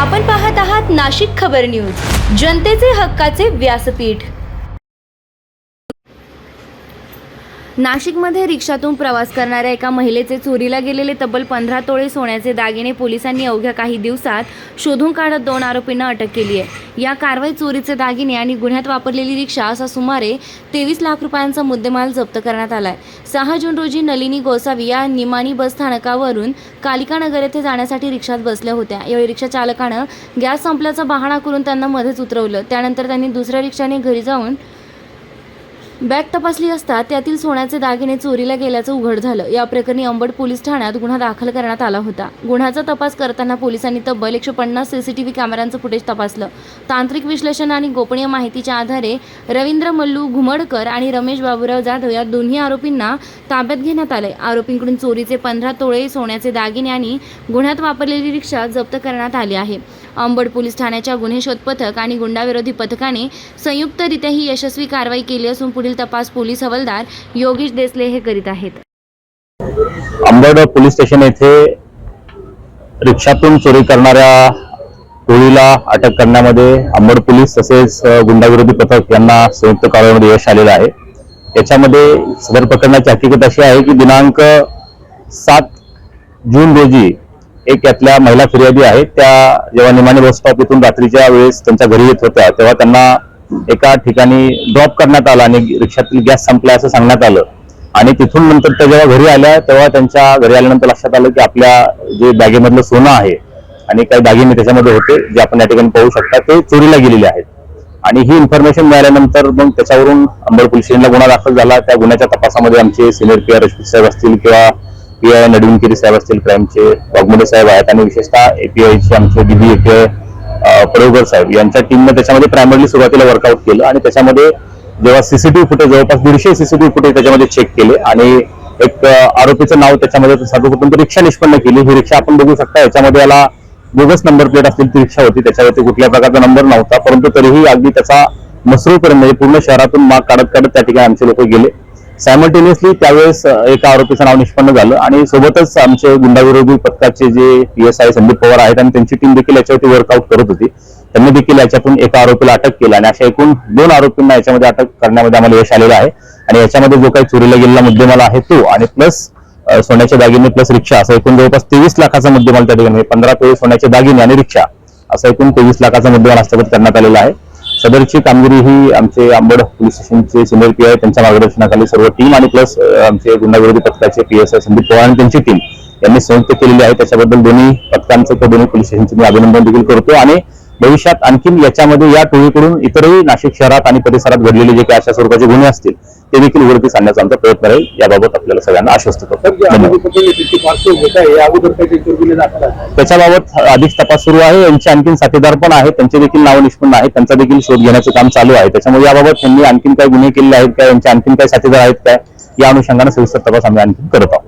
आपण पाहत आहात नाशिक खबर न्यूज, जनतेचे हक्काचे व्यासपीठ। नाशिकमध्ये रिक्षातून प्रवास करणाऱ्या एका महिलेचे चोरीला गेलेले तब्बल 15 तोळे सोन्याचे दागिने पोलिसांनी अवघ्या काही दिवसात शोधून काढत 2 आरोपींना अटक केली आहे। या कारवाईत चोरीचे दागिने आणि गुन्ह्यात वापरलेली रिक्षा असा सुमारे 23 लाख रुपयांचा मुद्देमाल जप्त करण्यात आलाय। 6 जून रोजी नलिनी गोसावी या निमाणी बस स्थानकावरून कालिका नगर येथे जाण्यासाठी रिक्षात बसल्या होत्या। यावेळी रिक्षा चालकानं गॅस संपल्याचा बहाणा करून त्यांना मध्येच उतरवलं। त्यानंतर त्यांनी दुसऱ्या रिक्षाने घरी जाऊन बॅग तपासली असता त्यातील सोन्याचे दागिने चोरीला गेल्याचं उघड झालं। या प्रकरणी अंबड पोलीस ठाण्यात गुन्हा दाखल करण्यात आला होता। गुन्ह्याचा तपास करताना पोलिसांनी तब्बल 150 सीसीटीव्ही कॅमेऱ्यांचं फुटेज तपासलं। तांत्रिक विश्लेषण आणि गोपनीय माहितीच्या आधारे रवींद्र मल्लू घुमडकर आणि रमेश बाबूराव जाधव या दोन्ही आरोपींना ताब्यात घेण्यात आले। आरोपींकडून चोरीचे 15 तोळे सोन्याचे दागिने आणि गुन्ह्यात वापरलेली रिक्षा जप्त करण्यात आली आहे। अंबड पोलीस ठाण्याच्या गुन्हे शोध पथक आणि गुंडाविरोधी पथकाने संयुक्तरित्या ही यशस्वी कारवाई केली असून पुढील तपास पोलीस हवालदार योगेश देसले हे करीत आहेत। अंबड पोलीस स्टेशन येथे रिक्षातून चोरी करणाऱ्या टोळीला अटक करण्यामध्ये अंबड पोलीस तसेच गुंडाविरोधी पथक यांना संयुक्त कारवाईमध्ये यश आलेलं आहे। याच्यामध्ये सदर प्रकरणाची हकीकत अशी आहे की दिनांक 7 जून रोजी एक यातल्या महिला फिर्यादी आहेत, त्या जेव्हा निमाणी बस स्टॉप इथून रात्रीच्या वेळेस त्यांच्या घरी येत होत्या तेव्हा त्यांना एका ठिकाणी ड्रॉप करण्यात आला आणि रिक्षातील गॅस संपला असं सांगण्यात आलं। आणि तिथून नंतर त्या जेव्हा घरी आल्या तेव्हा त्यांच्या घरी आल्यानंतर लक्षात आलं की आपल्या जे बॅगेमधलं सोनं आहे आणि काही दागिने त्याच्यामध्ये होते जे आपण या ठिकाणी पाहू शकता ते चोरीला गेलेले आहेत। आणि ही इन्फॉर्मेशन मिळाल्यानंतर मग त्याच्यावरून अंबड पोलीस स्टेशनला गुन्हा दाखल झाला। त्या गुन्ह्याच्या तपासामध्ये आमचे सिनियर पीआय रश्मी साहेब असतील किंवा पीआय नडविनकिरी साहेब असतील, क्राईमचे वाघमोडे साहेब आहेत आणि विशेषतः एपीआयचे आमचे डीबी एपीआय पडवकर साहेब यांच्या टीमने त्याच्यामध्ये प्रायमरली सुरुवातीला वर्कआउट केलं आणि त्याच्यामध्ये जेव्हा सीसीटीव्ही फुटेज जवळपास 150 सीसीटीव्ही फुटेज त्याच्यामध्ये चेक केले आणि एक आरोपीचं नाव त्याच्यामध्ये सर्वप्रथम रिक्षा निष्पन्न केली। ही रिक्षा आपण बघू शकता, याच्यामध्ये याला बोगस नंबर प्लेट असलेली ती रिक्षा होती, त्याच्यावरती कुठल्या प्रकारचा नंबर नव्हता, परंतु तरीही अगदी त्याचा मसरूळपर्यंत म्हणजे पूर्ण शहरातून माग काढत काढत त्या ठिकाणी आमचे लोक गेले। सायमल्टेनियसली त्यावेळेस एका आरोपीचं नाव निष्पन्न झालं आणि सोबतच आमचे गुंडाविरोधी पथकाचे जे पीएसआय संदीप पवार आहेत आणि त्यांची टीम देखील याच्यावरती वर्कआउट करत होती। त्यांनी देखील याच्यातून एका आरोपीला अटक केली आणि अशा एकूण 2 आरोपींना याच्यामध्ये अटक करण्यामध्ये आम्हाला यश आलेलं आहे। आणि याच्यामध्ये जो काही चोरीला गेलेला मुद्देमाल आहे तो आणि प्लस सोन्याचे दागिने प्लस रिक्षा असा एकूण जवळपास 23 लाखाचा मुद्देमाल त्या ठिकाणी 15 तोळे सोन्याचे दागिने आणि रिक्षा असा एकूण 23 लाखाचा मुद्देमाल हस्तगत करण्यात आलेला आहे। सदरची कामगिरी ही आमचे अंबड पोलीस स्टेशनचे सिनियर पीआय त्यांच्या मार्गदर्शनाखाली सर्व टीम आणि प्लस आमचे गुंडाविरोधी पथकाचे पीएसआय संदीप पवार आणि त्यांची टीम यांनी संयुक्त केलेली आहे। त्याच्याबद्दल दोन्ही पथकांचं व दोन्ही पोलीस स्टेशनचे मी अभिनंदन देखील करतो आणि भविष्यात आणखी याच्यामध्ये या टोळीकडून इतरही नाशिक शहरात आणि परिसरात घडलेले जे काही अशा स्वरूपाचे गुन्हे असतील ते देखील उघडकीस आणण्याचा आमचा प्रयत्न राहील, याबाबत आपल्याला सगळ्यांना आश्वस्त करतो। त्याच्याबाबत अधिक तपास सुरू आहे। यांचे आणखी साथीदार पण आहेत, त्यांचे देखील नाव निष्पन्न आहेत, त्यांचा देखील शोध घेण्याचं काम चालू आहे। त्याच्यामुळे याबाबत त्यांनी आणखी काही गुन्हे केले आहेत का, यांचे आणखी काही साथीदार आहेत काय, या अनुषंगाने सविस्तर तपास आम्ही आणखी करत आहोत।